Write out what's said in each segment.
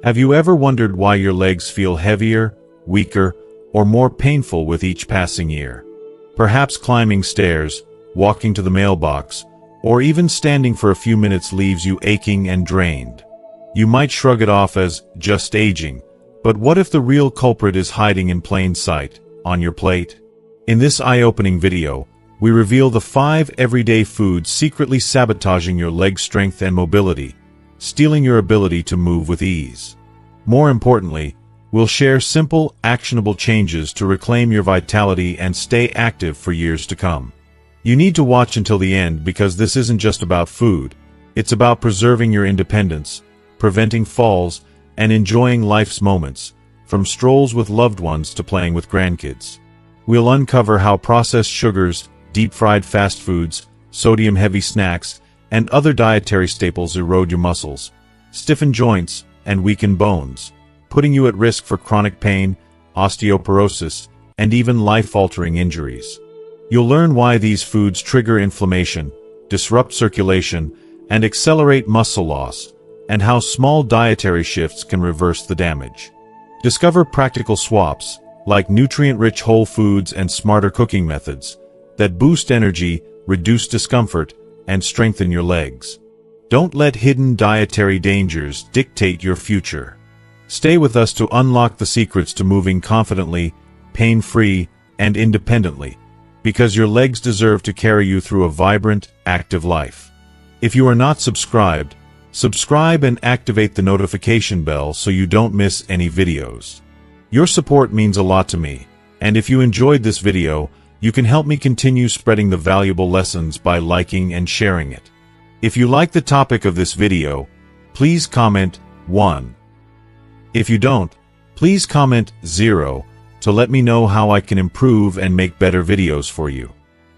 Have you ever wondered why your legs feel heavier, weaker, or more painful with each passing year? Perhaps climbing stairs, walking to the mailbox, or even standing for a few minutes leaves you aching and drained. You might shrug it off as just aging, but what if the real culprit is hiding in plain sight, on your plate? In this eye-opening video, we reveal the 5 everyday foods secretly sabotaging your leg strength and mobility, stealing your ability to move with ease. More importantly, we'll share simple, actionable changes to reclaim your vitality and stay active for years to come. You need to watch until the end because this isn't just about food, it's about preserving your independence, preventing falls, and enjoying life's moments, from strolls with loved ones to playing with grandkids. We'll uncover how processed sugars, deep-fried fast foods, sodium-heavy snacks, and other dietary staples erode your muscles, stiffen joints, and weaken bones, putting you at risk for chronic pain, osteoporosis, and even life-altering injuries. You'll learn why these foods trigger inflammation, disrupt circulation, and accelerate muscle loss, and how small dietary shifts can reverse the damage. Discover practical swaps, like nutrient-rich whole foods and smarter cooking methods, that boost energy, reduce discomfort, and strengthen your legs. Don't let hidden dietary dangers dictate your future. Stay with us to unlock the secrets to moving confidently, pain-free, and independently, because your legs deserve to carry you through a vibrant, active life. If you are not subscribed, subscribe and activate the notification bell so you don't miss any videos. Your support means a lot to me, and if you enjoyed this video, you can help me continue spreading the valuable lessons by liking and sharing it. If you like the topic of this video, please comment 1. If you don't, please comment 0 to let me know how I can improve and make better videos for you.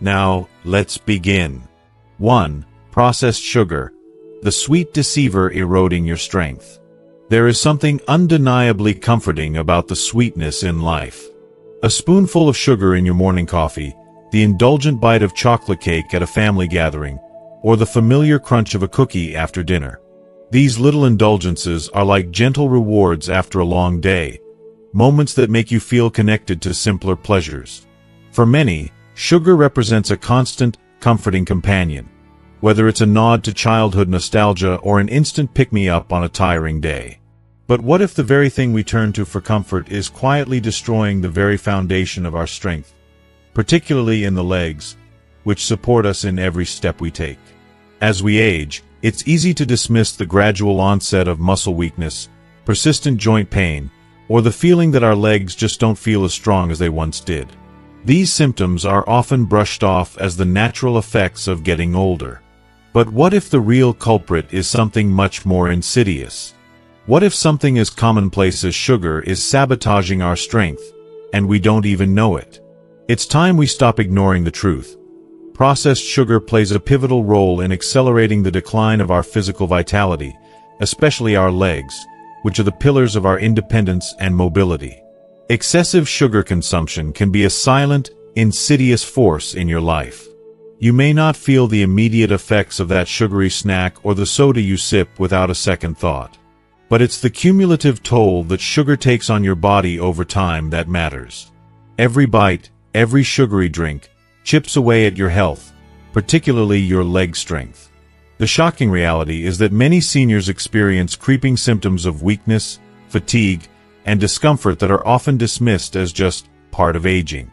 Now, let's begin. 1. Processed sugar, the sweet deceiver eroding your strength. There is something undeniably comforting about the sweetness in life. A spoonful of sugar in your morning coffee, the indulgent bite of chocolate cake at a family gathering, or the familiar crunch of a cookie after dinner. These little indulgences are like gentle rewards after a long day, moments that make you feel connected to simpler pleasures. For many, sugar represents a constant, comforting companion, whether it's a nod to childhood nostalgia or an instant pick-me-up on a tiring day. But what if the very thing we turn to for comfort is quietly destroying the very foundation of our strength, particularly in the legs, which support us in every step we take? As we age, it's easy to dismiss the gradual onset of muscle weakness, persistent joint pain, or the feeling that our legs just don't feel as strong as they once did. These symptoms are often brushed off as the natural effects of getting older. But what if the real culprit is something much more insidious? What if something as commonplace as sugar is sabotaging our strength, and we don't even know it? It's time we stop ignoring the truth. Processed sugar plays a pivotal role in accelerating the decline of our physical vitality, especially our legs, which are the pillars of our independence and mobility. Excessive sugar consumption can be a silent, insidious force in your life. You may not feel the immediate effects of that sugary snack or the soda you sip without a second thought. But it's the cumulative toll that sugar takes on your body over time that matters. Every bite, every sugary drink, chips away at your health, particularly your leg strength. The shocking reality is that many seniors experience creeping symptoms of weakness, fatigue, and discomfort that are often dismissed as just part of aging.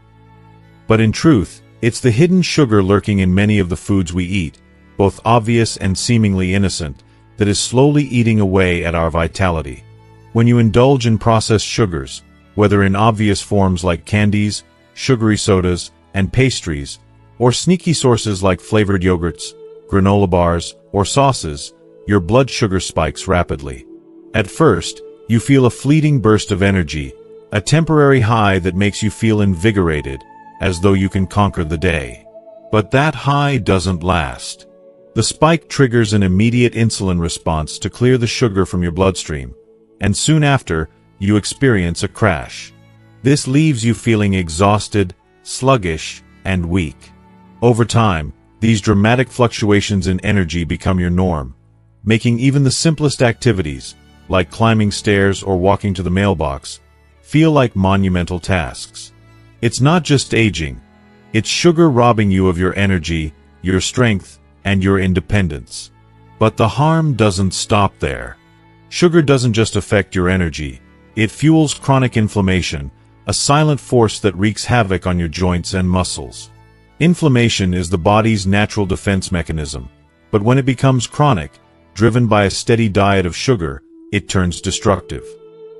But in truth, it's the hidden sugar lurking in many of the foods we eat, both obvious and seemingly innocent, that is slowly eating away at our vitality. When you indulge in processed sugars, whether in obvious forms like candies, sugary sodas, and pastries, or sneaky sources like flavored yogurts, granola bars, or sauces, your blood sugar spikes rapidly. At first, you feel a fleeting burst of energy, a temporary high that makes you feel invigorated, as though you can conquer the day. But that high doesn't last. The spike triggers an immediate insulin response to clear the sugar from your bloodstream, and soon after, you experience a crash. This leaves you feeling exhausted, sluggish, and weak. Over time, these dramatic fluctuations in energy become your norm, making even the simplest activities, like climbing stairs or walking to the mailbox, feel like monumental tasks. It's not just aging. It's sugar robbing you of your energy, your strength, and your independence. But the harm doesn't stop there. Sugar doesn't just affect your energy. It fuels chronic inflammation, a silent force that wreaks havoc on your joints and muscles. Inflammation is the body's natural defense mechanism, but when it becomes chronic, driven by a steady diet of sugar, it turns destructive.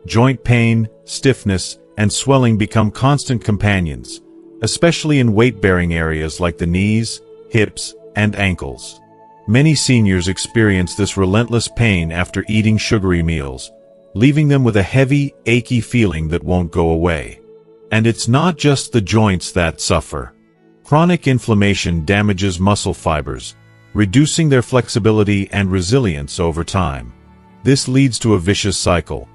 Joint pain, stiffness, and swelling become constant companions, especially in weight-bearing areas like the knees, hips, and ankles. Many seniors experience this relentless pain after eating sugary meals, leaving them with a heavy, achy feeling that won't go away. And it's not just the joints that suffer. Chronic inflammation damages muscle fibers, reducing their flexibility and resilience over time. This leads to a vicious cycle.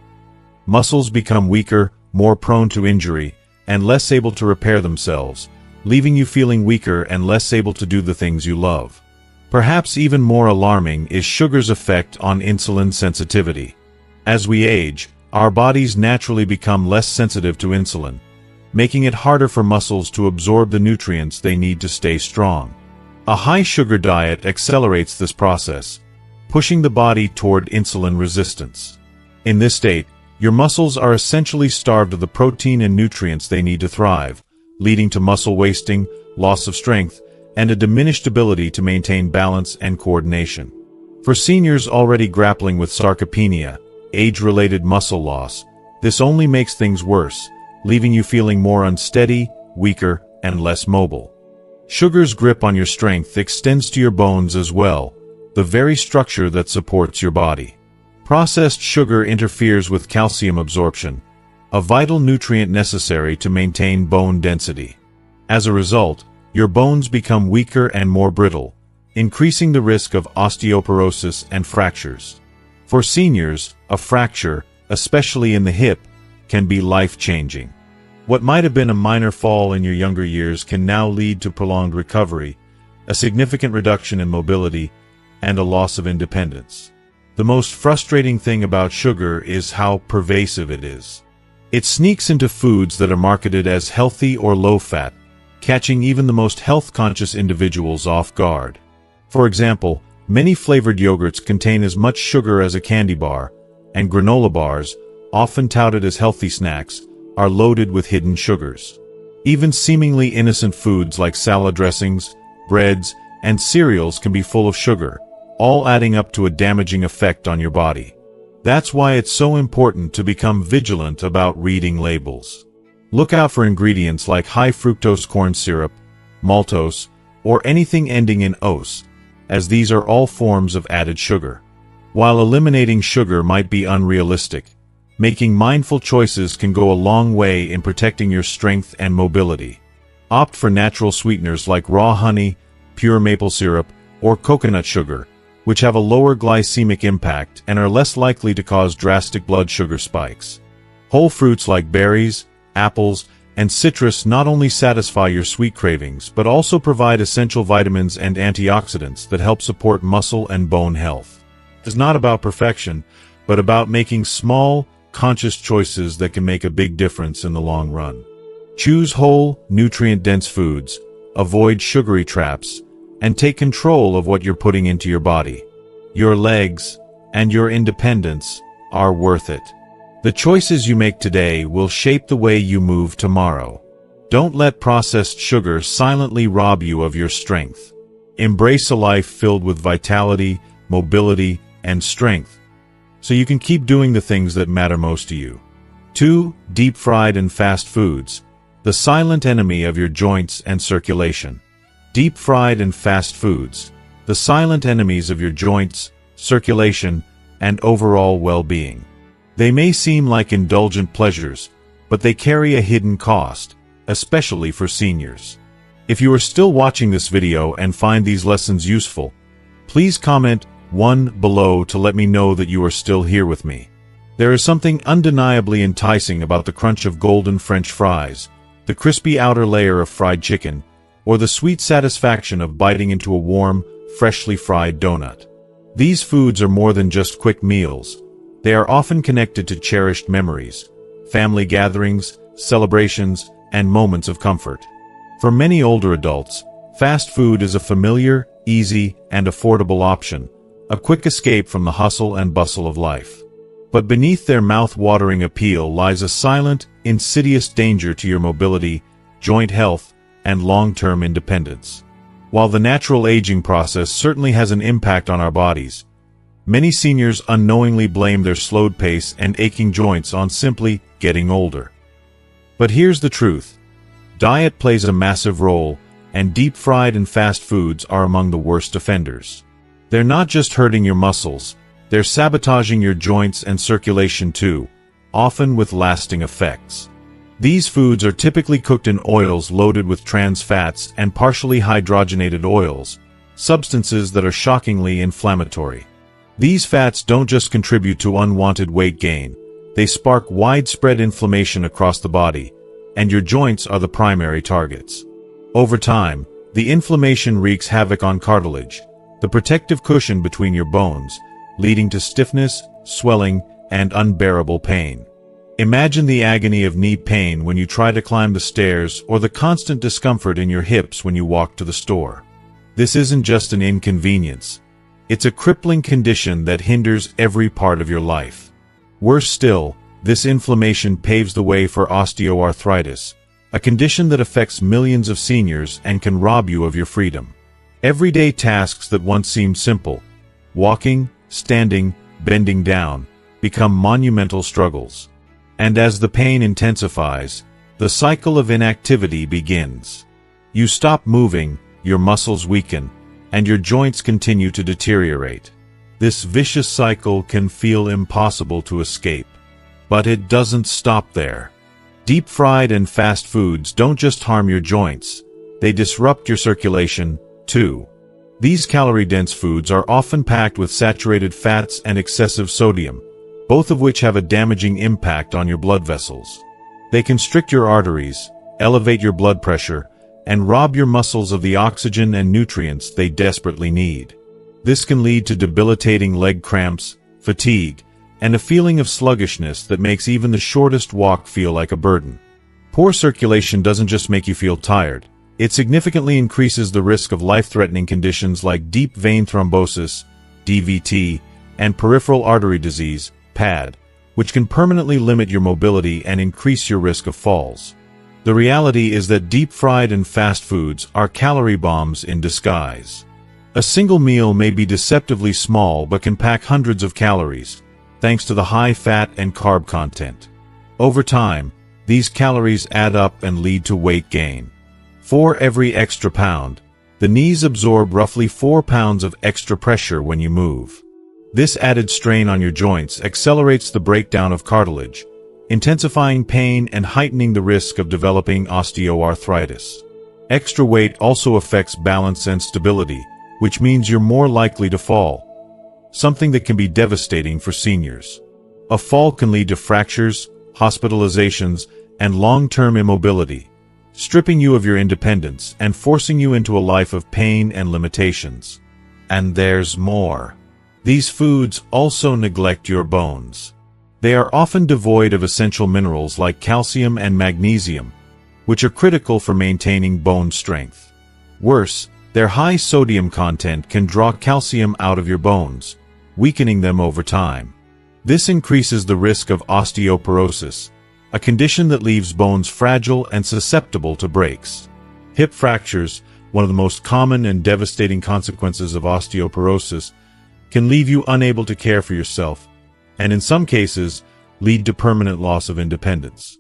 Muscles become weaker, more prone to injury, and less able to repair themselves, leaving you feeling weaker and less able to do the things you love. Perhaps even more alarming is sugar's effect on insulin sensitivity. As we age, our bodies naturally become less sensitive to insulin, making it harder for muscles to absorb the nutrients they need to stay strong. A high-sugar diet accelerates this process, pushing the body toward insulin resistance. In this state, your muscles are essentially starved of the protein and nutrients they need to thrive, leading to muscle wasting, loss of strength, and a diminished ability to maintain balance and coordination. For seniors already grappling with sarcopenia, age-related muscle loss, this only makes things worse, leaving you feeling more unsteady, weaker, and less mobile. Sugar's grip on your strength extends to your bones as well, the very structure that supports your body. Processed sugar interferes with calcium absorption, a vital nutrient necessary to maintain bone density. As a result, your bones become weaker and more brittle, increasing the risk of osteoporosis and fractures. For seniors, a fracture, especially in the hip, can be life-changing. What might have been a minor fall in your younger years can now lead to prolonged recovery, a significant reduction in mobility, and a loss of independence. The most frustrating thing about sugar is how pervasive it is. It sneaks into foods that are marketed as healthy or low-fat, catching even the most health-conscious individuals off guard. For example, many flavored yogurts contain as much sugar as a candy bar, and granola bars, often touted as healthy snacks, are loaded with hidden sugars. Even seemingly innocent foods like salad dressings, breads, and cereals can be full of sugar, all adding up to a damaging effect on your body. That's why it's so important to become vigilant about reading labels. Look out for ingredients like high fructose corn syrup, maltose, or anything ending in ose, as these are all forms of added sugar. While eliminating sugar might be unrealistic, making mindful choices can go a long way in protecting your strength and mobility. Opt for natural sweeteners like raw honey, pure maple syrup, or coconut sugar, which have a lower glycemic impact and are less likely to cause drastic blood sugar spikes. Whole fruits like berries, apples, and citrus not only satisfy your sweet cravings but also provide essential vitamins and antioxidants that help support muscle and bone health. It's not about perfection, but about making small, conscious choices that can make a big difference in the long run. Choose whole, nutrient-dense foods, avoid sugary traps, and take control of what you're putting into your body. Your legs and your independence are worth it. The choices you make today will shape the way you move tomorrow. Don't let processed sugar silently rob you of your strength. Embrace a life filled with vitality, mobility, and strength, so you can keep doing the things that matter most to you. 2. Deep-fried and fast foods, the silent enemy of your joints and circulation. Deep-fried and fast foods, the silent enemies of your joints, circulation, and overall well-being. They may seem like indulgent pleasures, but they carry a hidden cost, especially for seniors. If you are still watching this video and find these lessons useful, please comment 1 below to let me know that you are still here with me. There is something undeniably enticing about the crunch of golden French fries, the crispy outer layer of fried chicken, or the sweet satisfaction of biting into a warm, freshly fried donut. These foods are more than just quick meals. They are often connected to cherished memories, family gatherings, celebrations, and moments of comfort. For many older adults, fast food is a familiar, easy, and affordable option, a quick escape from the hustle and bustle of life. But beneath their mouth-watering appeal lies a silent, insidious danger to your mobility, joint health, and long-term independence. While the natural aging process certainly has an impact on our bodies, many seniors unknowingly blame their slowed pace and aching joints on simply getting older. But here's the truth. Diet plays a massive role, and deep-fried and fast foods are among the worst offenders. They're not just hurting your muscles, they're sabotaging your joints and circulation too, often with lasting effects. These foods are typically cooked in oils loaded with trans fats and partially hydrogenated oils, substances that are shockingly inflammatory. These fats don't just contribute to unwanted weight gain, they spark widespread inflammation across the body, and your joints are the primary targets. Over time, the inflammation wreaks havoc on cartilage, the protective cushion between your bones, leading to stiffness, swelling, and unbearable pain. Imagine the agony of knee pain when you try to climb the stairs or the constant discomfort in your hips when you walk to the store. This isn't just an inconvenience. It's a crippling condition that hinders every part of your life. Worse still, this inflammation paves the way for osteoarthritis, a condition that affects millions of seniors and can rob you of your freedom. Everyday tasks that once seemed simple, walking, standing, bending down, become monumental struggles. And as the pain intensifies, the cycle of inactivity begins. You stop moving, your muscles weaken, and your joints continue to deteriorate. This vicious cycle can feel impossible to escape. But it doesn't stop there. Deep-fried and fast foods don't just harm your joints, they disrupt your circulation, too. These calorie-dense foods are often packed with saturated fats and excessive sodium, both of which have a damaging impact on your blood vessels. They constrict your arteries, elevate your blood pressure, and rob your muscles of the oxygen and nutrients they desperately need. This can lead to debilitating leg cramps, fatigue, and a feeling of sluggishness that makes even the shortest walk feel like a burden. Poor circulation doesn't just make you feel tired, it significantly increases the risk of life-threatening conditions like deep vein thrombosis, DVT, and peripheral artery disease, PAD, which can permanently limit your mobility and increase your risk of falls. The reality is that deep-fried and fast foods are calorie bombs in disguise. A single meal may be deceptively small but can pack hundreds of calories, thanks to the high fat and carb content. Over time, these calories add up and lead to weight gain. For every extra pound, the knees absorb roughly 4 pounds of extra pressure when you move. This added strain on your joints accelerates the breakdown of cartilage, intensifying pain and heightening the risk of developing osteoarthritis. Extra weight also affects balance and stability, which means you're more likely to fall, something that can be devastating for seniors. A fall can lead to fractures, hospitalizations, and long-term immobility, stripping you of your independence and forcing you into a life of pain and limitations. And there's more. These foods also neglect your bones. They are often devoid of essential minerals like calcium and magnesium, which are critical for maintaining bone strength. Worse, their high sodium content can draw calcium out of your bones, weakening them over time. This increases the risk of osteoporosis, a condition that leaves bones fragile and susceptible to breaks. Hip fractures, one of the most common and devastating consequences of osteoporosis, can leave you unable to care for yourself, and in some cases, lead to permanent loss of independence.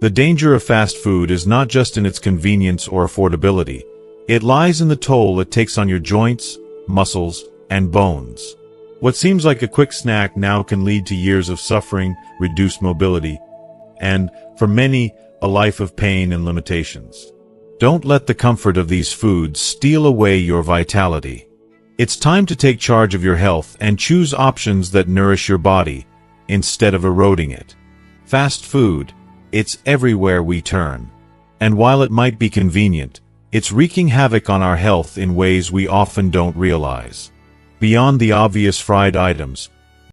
The danger of fast food is not just in its convenience or affordability, it lies in the toll it takes on your joints, muscles, and bones. What seems like a quick snack now can lead to years of suffering, reduced mobility, and, for many, a life of pain and limitations. Don't let the comfort of these foods steal away your vitality. It's time to take charge of your health and choose options that nourish your body, instead of eroding it. Fast food, it's everywhere we turn. And while it might be convenient, it's wreaking havoc on our health in ways we often don't realize. Beyond the obvious fried items,